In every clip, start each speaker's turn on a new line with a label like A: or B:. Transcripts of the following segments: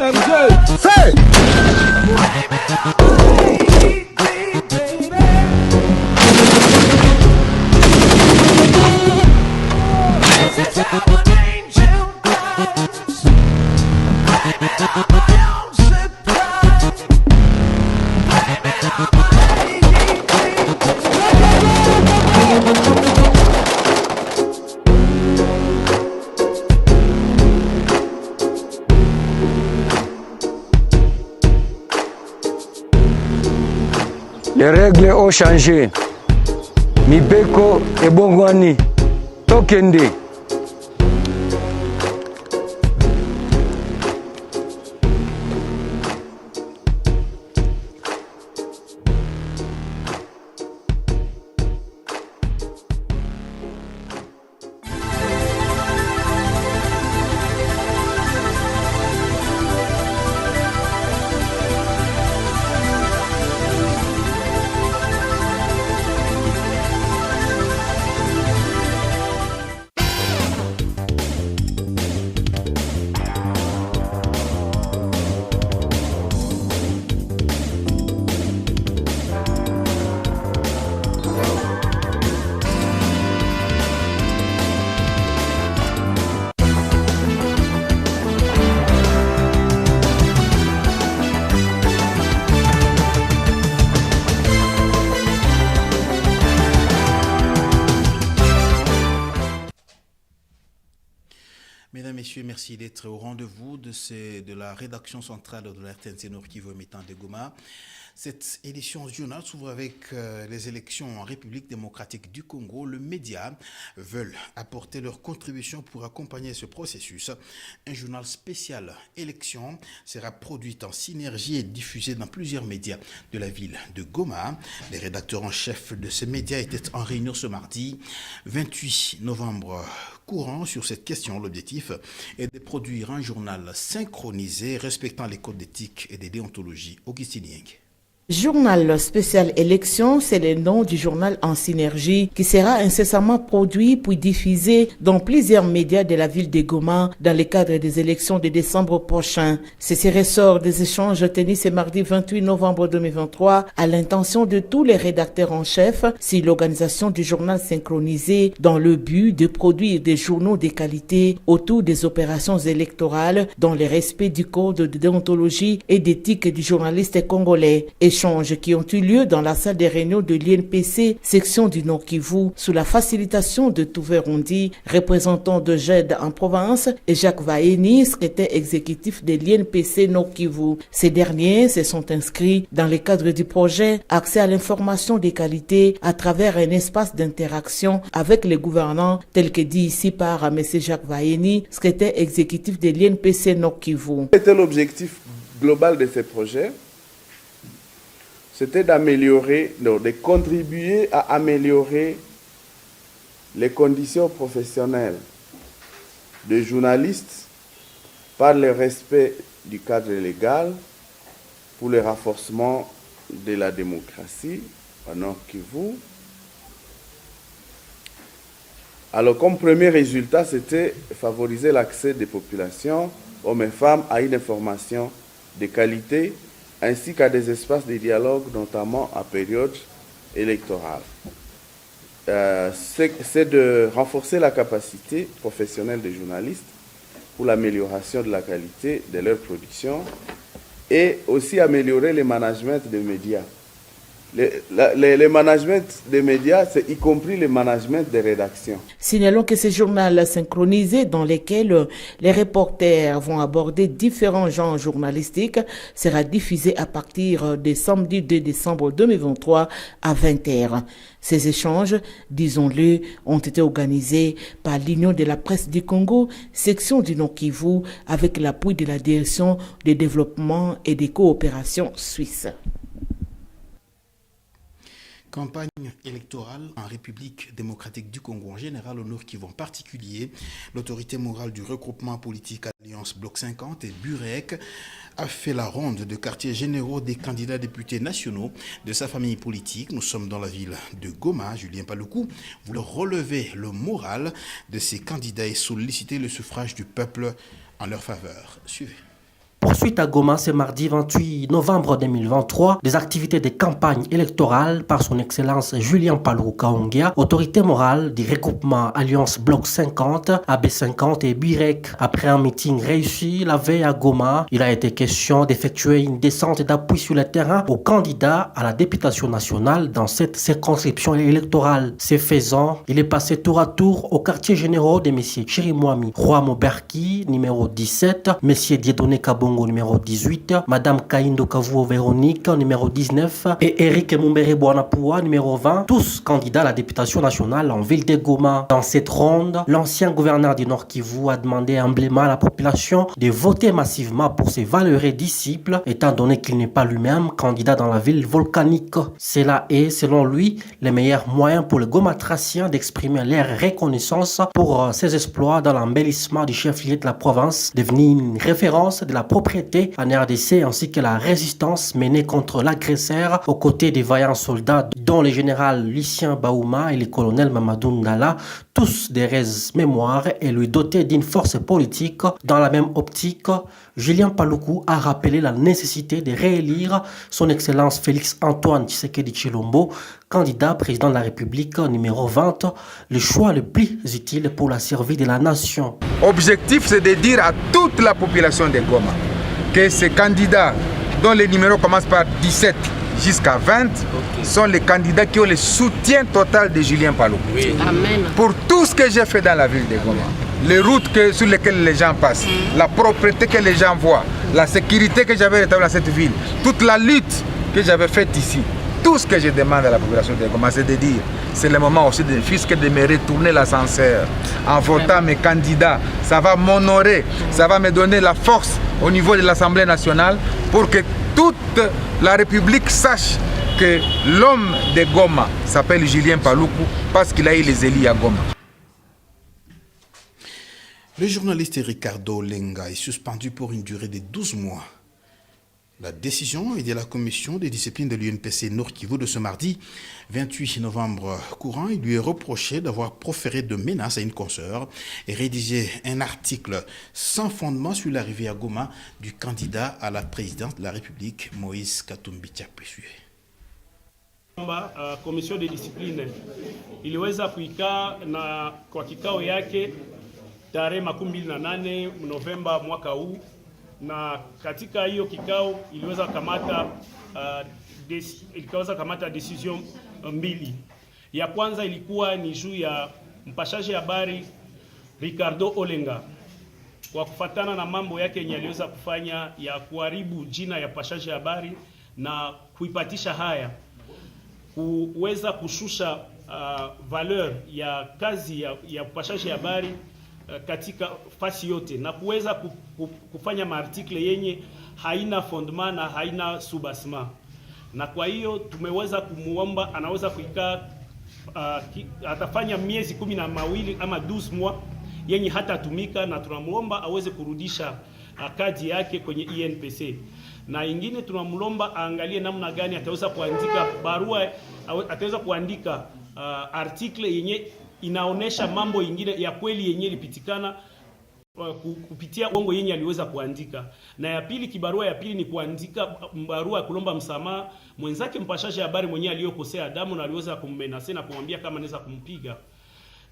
A: SMG.
B: Say!
C: Les règles ont changé. Mibeko et Bongwani, Tokende.
D: Mesdames, Messieurs, merci d'être au rendez-vous de la rédaction centrale de la RTNC Nord Kivu émettant de Goma. Cette édition du journal s'ouvre avec les élections en République démocratique du Congo. Les médias veulent apporter leur contribution pour accompagner ce processus. Un journal spécial élection sera produit en synergie et diffusé dans plusieurs médias de la ville de Goma. Les rédacteurs en chef de ces médias étaient en réunion ce mardi 28 novembre courant sur cette question. L'objectif est de produire un journal synchronisé respectant les codes d'éthique et de déontologie. Augustine Yeng.
E: Journal spécial élection, c'est le nom du journal en synergie qui sera incessamment produit puis diffusé dans plusieurs médias de la ville de Goma dans le cadre des élections de décembre prochain. Ceci ressort des échanges tenus ce mardi 28 novembre 2023 à l'intention de tous les rédacteurs en chef sur l'organisation du journal synchronisé dans le but de produire des journaux de qualité autour des opérations électorales dans le respect du code de déontologie et d'éthique du journaliste congolais. Échanges qui ont eu lieu dans la salle des réunions de l'INPC, section du Nord Kivu, sous la facilitation de Touvé Rondi, représentant de GED en province, et Jacques Vaeni, secrétaire exécutif de l'INPC Nord Kivu. Ces derniers se sont inscrits dans le cadre du projet Accès à l'information de qualité à travers un espace d'interaction avec les gouvernants, tel que dit ici par M. Jacques Vaeni, secrétaire exécutif de l'INPC Nord Kivu.
F: C'était l'objectif global de ce projet. C'était d'améliorer, de contribuer à améliorer les conditions professionnelles des journalistes par le respect du cadre légal pour le renforcement de la démocratie au Nord Kivu. Alors, comme premier résultat, c'était favoriser l'accès des populations, hommes et femmes, à une information de qualité, ainsi qu'à des espaces de dialogue, notamment à période électorale. C'est de renforcer la capacité professionnelle des journalistes pour l'amélioration de la qualité de leur production et aussi améliorer le management des médias. Le management des médias, c'est y compris le management des rédactions.
E: Signalons que ce journal synchronisé dans lequel les reporters vont aborder différents genres journalistiques sera diffusé à partir de samedi 2 décembre 2023 à 20h. Ces échanges, disons-le, ont été organisés par l'Union de la presse du Congo, section du Nord Kivu, avec l'appui de la Direction de développement et des coopérations suisses.
D: Campagne électorale en République démocratique du Congo en général, au Nord Kivu en particulier. L'autorité morale du regroupement politique Alliance Bloc 50 et Burek a fait la ronde de quartiers généraux des candidats députés nationaux de sa famille politique. Nous sommes dans la ville de Goma. Julien Paluku voulait relever le moral de ces candidats et solliciter le suffrage du peuple en leur faveur. Suivez.
A: Poursuite à Goma ce mardi 28 novembre 2023 des activités de campagne électorale par son Excellence Julien Paluku Kahongya, autorité morale du regroupement Alliance Bloc 50, AB50 et BIREC. Après un meeting réussi la veille à Goma, il a été question d'effectuer une descente d'appui sur le terrain aux candidats à la députation nationale dans cette circonscription électorale. Ce faisant, il est passé tour à tour aux quartiers généraux de M. Chirimwami Roi Moberki, numéro 17, M. Dieudonné Kabongo, numéro 18, Mme Kaindo Kavuo Véronique, numéro 19, et Eric Mumbere Bouanapoua, numéro 20, tous candidats à la députation nationale en ville de Goma. Dans cette ronde, l'ancien gouverneur du Nord Kivu a demandé humblement à la population de voter massivement pour ses valeureux disciples, étant donné qu'il n'est pas lui-même candidat dans la ville volcanique. Cela est, selon lui, le meilleur moyen pour les Gomatraciens d'exprimer leur reconnaissance pour ses exploits dans l'embellissement du chef-lieu de la province, devenu une référence de la propriété en RDC ainsi que la résistance menée contre l'agresseur aux côtés des vaillants soldats dont le général Lucien Baouma et le colonel Mamadou Ndala, tous des rêves mémoire et lui doter d'une force politique. Dans la même optique, Julien Paluku a rappelé la nécessité de réélire son Excellence Félix Antoine Tshisekedi Tshilombo, candidat président de la République numéro 20, le choix le plus utile pour la survie de la nation.
B: Objectif, c'est de dire à toute la population de Goma que ces candidats dont les numéros commencent par 17 jusqu'à 20 sont les candidats qui ont le soutien total de Julien Paluku. Oui. Amen. Pour tout ce que j'ai fait dans la ville de Goma, les routes sur lesquelles les gens passent, la propreté que les gens voient, la sécurité que j'avais rétablie dans cette ville, toute la lutte que j'avais faite ici, tout ce que je demande à la population de Goma, c'est de dire, c'est le moment aussi de me retourner l'ascenseur en votant mes candidats. Ça va m'honorer, ça va me donner la force au niveau de l'Assemblée nationale pour que toute la République sache que l'homme de Goma s'appelle Julien Paluku parce qu'il a eu les élus à Goma.
D: Le journaliste Ricardo Lenga est suspendu pour une durée de 12 mois. La décision est de la commission des disciplines de l'UNPC Nord Kivu de ce mardi 28 novembre courant. Il lui est reproché d'avoir proféré de menaces à une consoeur et rédigé un article sans fondement sur l'arrivée à Goma du candidat à la présidence de la République, Moïse Katumbi Tshapwe.
G: Commission de discipline iliweza kuikaa na kwa kikao yake tarehe 28 Novemba mwaka huu, na katika hiyo kikao iliweza kamata decision mbili. Ya kwanza ilikuwa ni juu ya mpashaji habari Ricardo Olenga kwa kufatana na mambo yake yenye aliweza kufanya ya kuharibu jina ya pashaji habari na kuipatisha haya kuweza kushusha valeur ya kazi ya upashaji habari katika fasi yote na kuweza kufanya maartikle yenye haina fondement na haina subasma. Na kwa hiyo tumeweza kumuomba anaweza kuikaa atafanya miezi 12 ama 12 mois yenye hata tumika, na tunamuomba aweze kurudisha kadi yake kwenye INPC. Na ingine tunamlomba aangalie namna gani ataweza kuandika barua, ataweza kuandika article yenye inaonesha mambo ingine ya kweli yenye ilipitikana kupitia uongo yenye aliweza kuandika. Na ya pili, kibarua ya pili ni kuandika barua ya kulomba msamaha mwenzake mpashaji habari mwenye aliyokosea damu na aliweza kummenase na kumwambia kama anaweza kumpiga.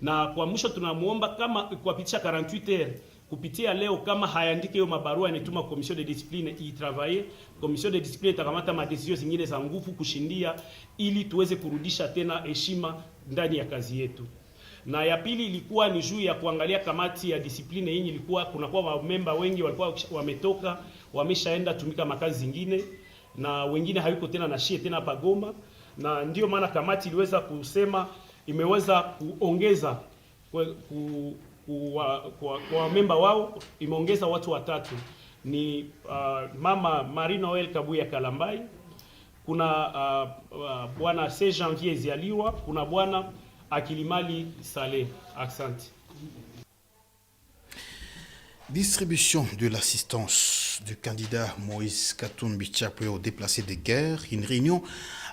G: Na kwa mwisho tunamuomba kama kupitisha 48 heures kupitia leo, kama hayaandike hiyo mabarua inatuma commission de discipline itravailler. Commission de discipline itakamata madesizio zingine za nguvu kushindia ili tuweze kurudisha tena heshima ndani ya kazi yetu. Na ya pili ilikuwa ni juu ya kuangalia kamati ya discipline yenye ilikuwa kunakuwa memba wengi walikuwa wametoka wameshaenda tumika makazi zingine na wengine hayuko tena na shie tena pagoma, na ndio maana kamati iliweza kusema imeweza kuongeza kwa memba wao, imeongeza watu watatu. Ni mama Marie Noel Kabuya Kalambai, kuna bwana C Janvier Zialiwa, kuna bwana Akilimali Saleh. Accent.
D: Distribution de l'assistance l'annonce du candidat Moïse Katumbi Tchapoué déplacé de guerre, une réunion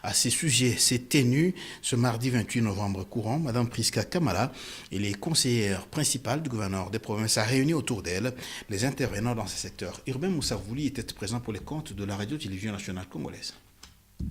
D: à ces sujets s'est tenue ce mardi 28 novembre courant. Madame Priska Kamala et les conseillères principales du gouverneur des provinces a réuni autour d'elle les intervenants dans ce secteur. Urbain Moussavouli était présent pour les comptes de la radio-télévision nationale congolaise.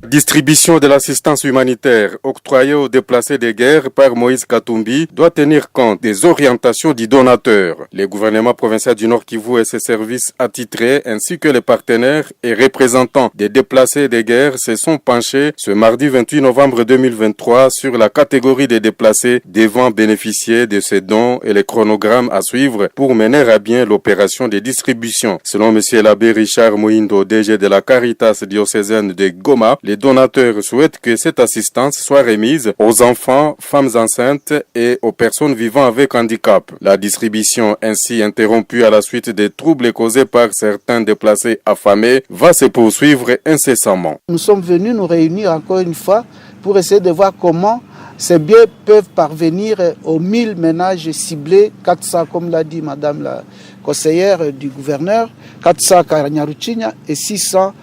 H: Distribution de l'assistance humanitaire octroyée aux déplacés de guerre par Moïse Katumbi doit tenir compte des orientations du donateur. Le gouvernement provincial du Nord Kivu et ses services attitrés ainsi que les partenaires et représentants des déplacés de guerre se sont penchés ce mardi 28 novembre 2023 sur la catégorie des déplacés devant bénéficier de ces dons et les chronogrammes à suivre pour mener à bien l'opération de distribution. Selon M. l'abbé Richard Moindo, DG de la Caritas diocésaine de Goma, les donateurs souhaitent que cette assistance soit remise aux enfants, femmes enceintes et aux personnes vivant avec handicap. La distribution ainsi interrompue à la suite des troubles causés par certains déplacés affamés va se poursuivre incessamment.
I: Nous sommes venus nous réunir encore une fois pour essayer de voir comment ces biens peuvent parvenir aux 1000 ménages ciblés, 400 comme l'a dit Madame la conseillère du gouverneur, 400 à Kanyaruchinya et 600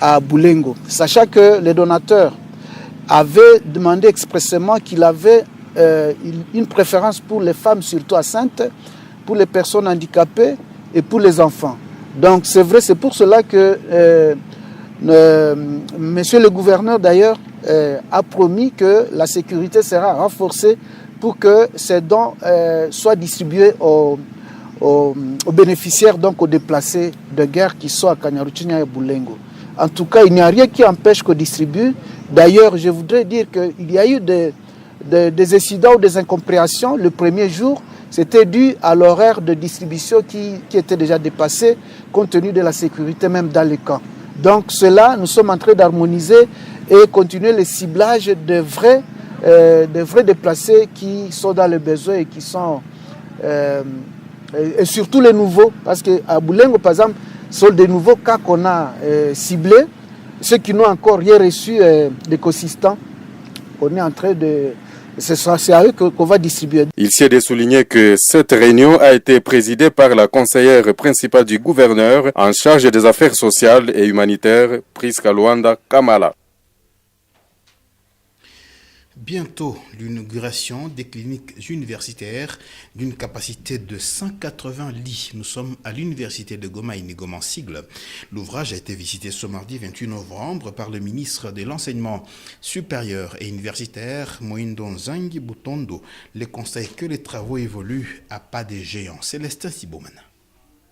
I: à Boulengo. Sachant que les donateurs avaient demandé expressément qu'il avait une préférence pour les femmes surtout enceintes, pour les personnes handicapées et pour les enfants. Donc c'est vrai, c'est pour cela que monsieur le gouverneur d'ailleurs a promis que la sécurité sera renforcée pour que ces dons soient distribués aux bénéficiaires, donc aux déplacés de guerre qui sont à Kanyaruchinya et Boulengo. En tout cas, il n'y a rien qui empêche qu'on distribue. D'ailleurs, je voudrais dire qu'il y a eu des incidents ou des incompréhensions. Le premier jour, c'était dû à l'horaire de distribution qui était déjà dépassé, compte tenu de la sécurité même dans les camps. Donc cela, nous sommes en train d'harmoniser et continuer le ciblage de vrais déplacés qui sont dans le besoin et qui sont... et surtout les nouveaux, parce qu'à Boulengo, par exemple, ce sont des nouveaux cas qu'on a ciblés, ceux qui n'ont encore rien reçu d'écosystème. On est en train de... C'est à eux qu'on va distribuer.
H: Il s'est de souligner que cette réunion a été présidée par la conseillère principale du gouverneur en charge des affaires sociales et humanitaires, Priska Luanda Kamala.
D: Bientôt, l'inauguration des cliniques universitaires d'une capacité de 180 lits. Nous sommes à l'université de Goma, Inigoma sigle. L'ouvrage a été visité ce mardi 28 novembre par le ministre de l'Enseignement supérieur et universitaire, Moindo Nzangi Butondo. Le constat est que les travaux évoluent à pas de géants. Célestin Sibomana.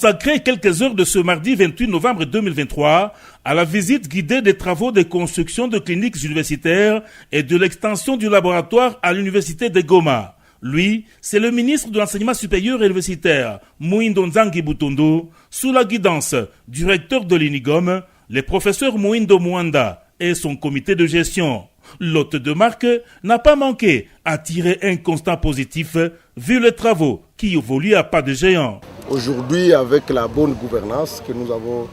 J: Consacré quelques heures de ce mardi 28 novembre 2023 à la visite guidée des travaux de construction de cliniques universitaires et de l'extension du laboratoire à l'université de Goma. Lui, c'est le ministre de l'Enseignement supérieur et universitaire, Moindo Nzangi Butondo, sous la guidance du recteur de l'Inigom, le professeur Moindo Mwanda et son comité de gestion. L'hôte de marque n'a pas manqué à tirer un constat positif vu les travaux qui évoluent à pas de géant.
K: Aujourd'hui, avec la bonne gouvernance que nous avons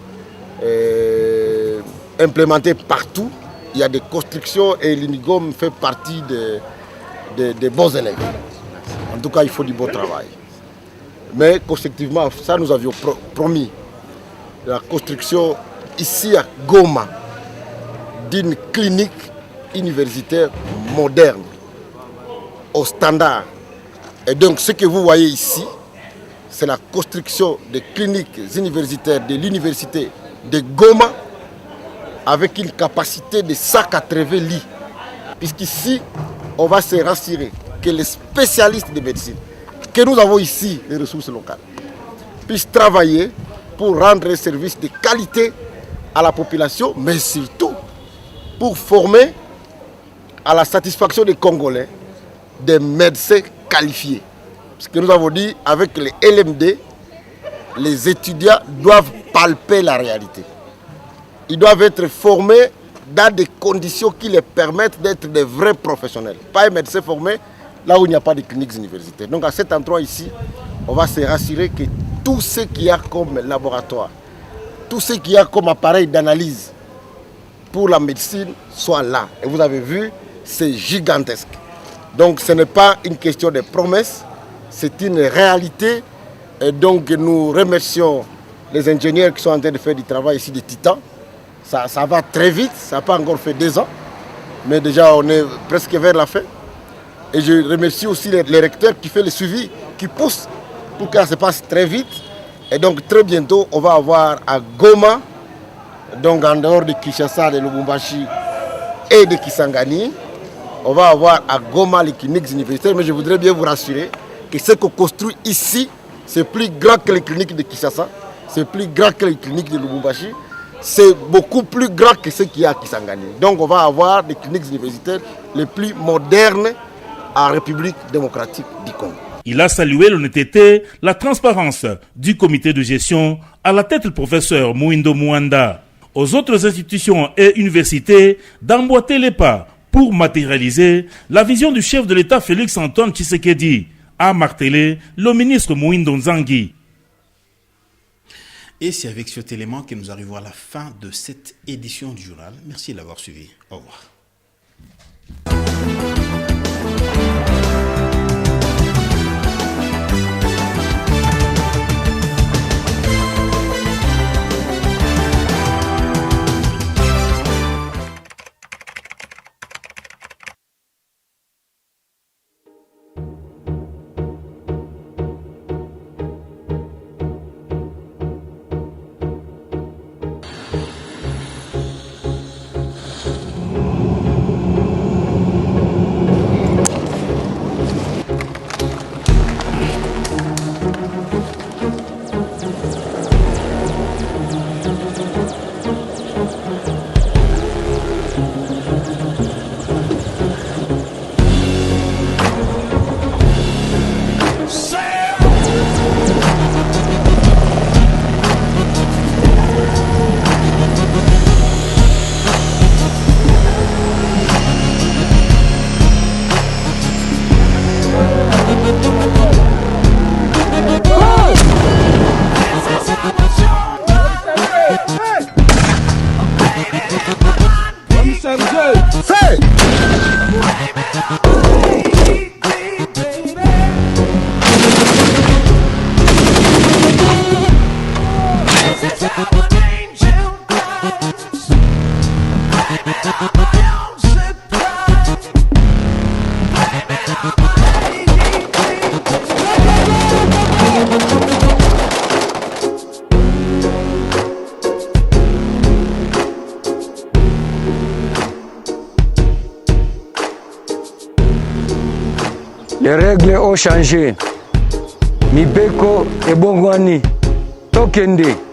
K: implémentée partout, il y a des constructions et l'Inigom fait partie des bons élèves. En tout cas, il faut du bon travail. Mais constructivement, ça nous avions promis la construction ici à Goma d'une clinique universitaire moderne, au standard. Et donc ce que vous voyez ici, c'est la construction des cliniques universitaires de l'université de Goma avec une capacité de 180 lits. Puisqu'ici, on va se rassurer que les spécialistes de médecine, que nous avons ici, les ressources locales, puissent travailler pour rendre un service de qualité à la population, mais surtout pour former à la satisfaction des Congolais des médecins qualifiés. Ce que nous avons dit, avec les LMD, les étudiants doivent palper la réalité. Ils doivent être formés dans des conditions qui les permettent d'être des vrais professionnels. Pas un médecin formé là où il n'y a pas de cliniques universitaires. Donc à cet endroit ici, on va se rassurer que tout ce qu'il y a comme laboratoire, tout ce qu'il y a comme appareil d'analyse pour la médecine soit là. Et vous avez vu, c'est gigantesque. Donc ce n'est pas une question de promesses, c'est une réalité. Et donc nous remercions le ministre de l'Enseignement supérieur et universitaire, Moindo Nzangi Butondo, et son comité de gestion. L'hôte de marque n'a pas manqué à tirer un constat positif vu les travaux qui évoluent à pas de géant. Aujourd'hui, avec la bonne gouvernance que nous avons implémentée partout, il y a des constructions et l'Inigom fait partie des bons élèves. En tout cas, il faut du bon travail. Mais constructivement, ça nous avions promis la construction les ingénieurs qui sont en train de faire du travail ici, des titans. Ça va très vite, ça n'a pas encore fait 2 ans, mais déjà on est presque vers la fin. Et je remercie aussi les recteurs qui font le suivi, qui poussent pour que ça se passe très vite. Et donc très bientôt, on va avoir à Goma, donc en dehors de Kinshasa, de Lubumbashi et de Kisangani, on va avoir à Goma les cliniques universitaires. Mais je voudrais bien vous rassurer que ce qu'on construit ici, c'est plus grand que les cliniques de Kinshasa, c'est plus grand que les cliniques de Lubumbashi, c'est beaucoup plus grand que ce qu'il y a à Kisangani. Donc on va avoir des cliniques universitaires les plus modernes en République démocratique du Congo.
J: Il a salué l'honnêteté, la transparence du comité de gestion, à la tête le professeur Mouindo Mwanda. Aux autres institutions et universités d'emboîter les pas pour matérialiser la vision du chef de l'État Félix-Antoine Tshisekedi, a martelé le ministre Mouindo Nzangi.
D: Et c'est avec cet élément que nous arrivons à la fin de cette édition du journal. Merci de l'avoir suivi. Au revoir.
C: Les règles ont changé. Mibeko et Bongwani, Tokende.